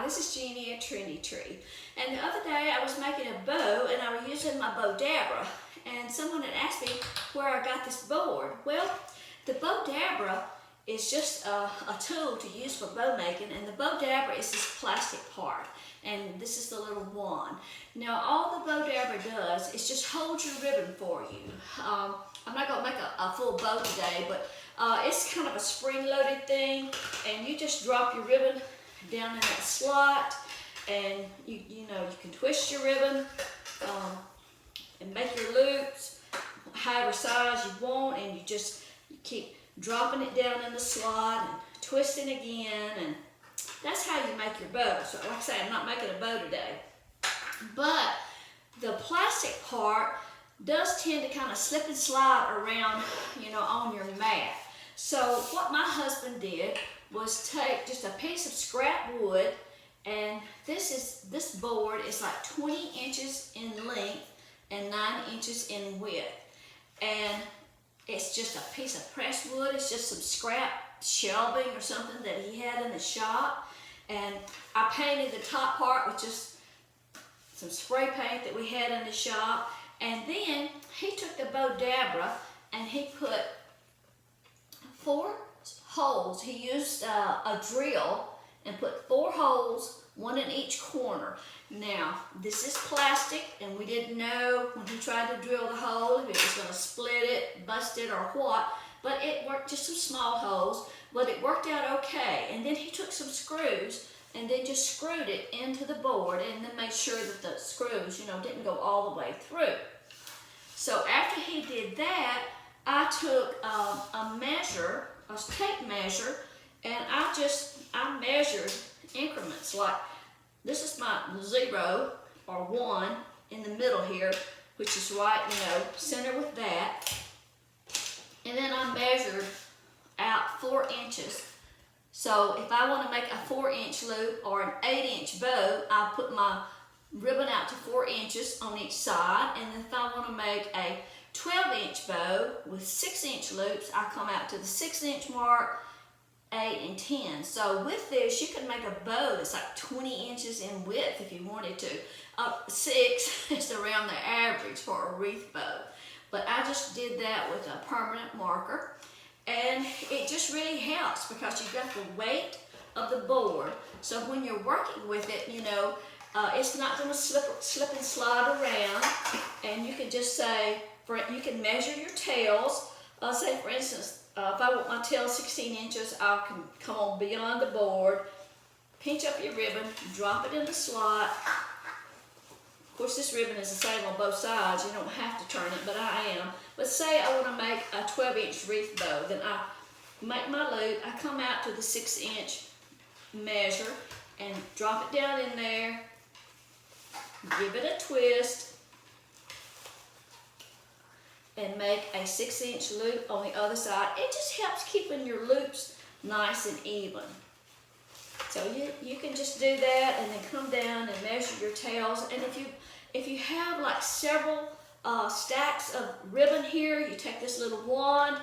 this is Jeannie at Trendy Tree. And the other day I was making a bow and I was using my Bowdabra. And someone had asked me where I got this board. Well, the Bowdabra is just a tool to use for bow making, and the Bowdabra is this plastic part. And this is the little wand. Now all the Bowdabra does is just hold your ribbon for you. I'm not going to make a full bow today, but it's kind of a spring-loaded thing, and you just drop your ribbon down in that slot, and you can twist your ribbon and make your loops however size you want, and you keep dropping it down in the slot and twisting again, and that's how you make your bow. So like I say, I'm not making a bow today, but the plastic part does tend to kind of slip and slide around, on your mat. So what my husband did was take just a piece of scrap wood, and this board is like 20 inches in length and 9 inches in width. And it's just a piece of pressed wood. It's just some scrap shelving or something that he had in the shop. And I painted the top part with just some spray paint that we had in the shop. And then he took the Bowdabra and he put 4 holes. He used a drill and put 4 holes, 1 in each corner. Now, this is plastic, and we didn't know when he tried to drill the hole if it was going to split it, bust it, or what, but it worked, just some small holes, but it worked out okay. And then he took some screws and then just screwed it into the board, and then made sure that the screws, didn't go all the way through. So after he did that, I took a tape measure, and I measured increments. Like, this is my 0 or 1 in the middle here, which is right, center with that. And then I measured out 4 inches. So if I want to make a 4-inch loop or an 8-inch bow, I put my ribbon out to 4 inches on each side. And then if I want to make a 12-inch bow with 6-inch loops, I come out to the 6-inch mark, 8 and 10. So with this, you can make a bow that's like 20 inches in width if you wanted to. 6 is around the average for a wreath bow. But I just did that with a permanent marker. And it just really helps because you've got the weight of the board. So when you're working with it, it's not going to slip and slide around. And you can just say, you can measure your tails. Say for instance, if I want my tail 16 inches, I can come on beyond the board, pinch up your ribbon, drop it in the slot. Of course, this ribbon is the same on both sides. You don't have to turn it, but I am. But say I want to make a 12-inch wreath bow, then I make my loop, I come out to the 6-inch measure and drop it down in there, give it a twist, and make a 6-inch loop on the other side. It just helps keeping your loops nice and even. So you can just do that and then come down and measure your tails. And if you have like several stacks of ribbon here, you take this little wand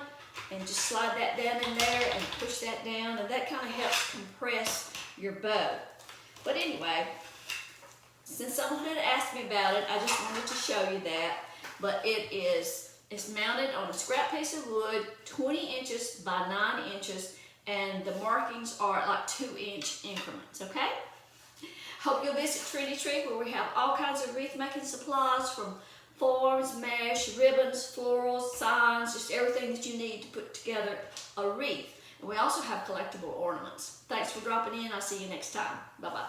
and just slide that down in there and push that down, and that kind of helps compress your bow. But anyway, since someone had asked me about it, I just wanted to show you that. But it's mounted on a scrap piece of wood, 20 inches by 9 inches, and the markings are like 2-inch increments, okay? Hope you'll visit Trendy Tree, where we have all kinds of wreath making supplies, from forms, mesh, ribbons, florals, signs, just everything that you need to put together a wreath. And we also have collectible ornaments. Thanks for dropping in. I'll see you next time. Bye-bye.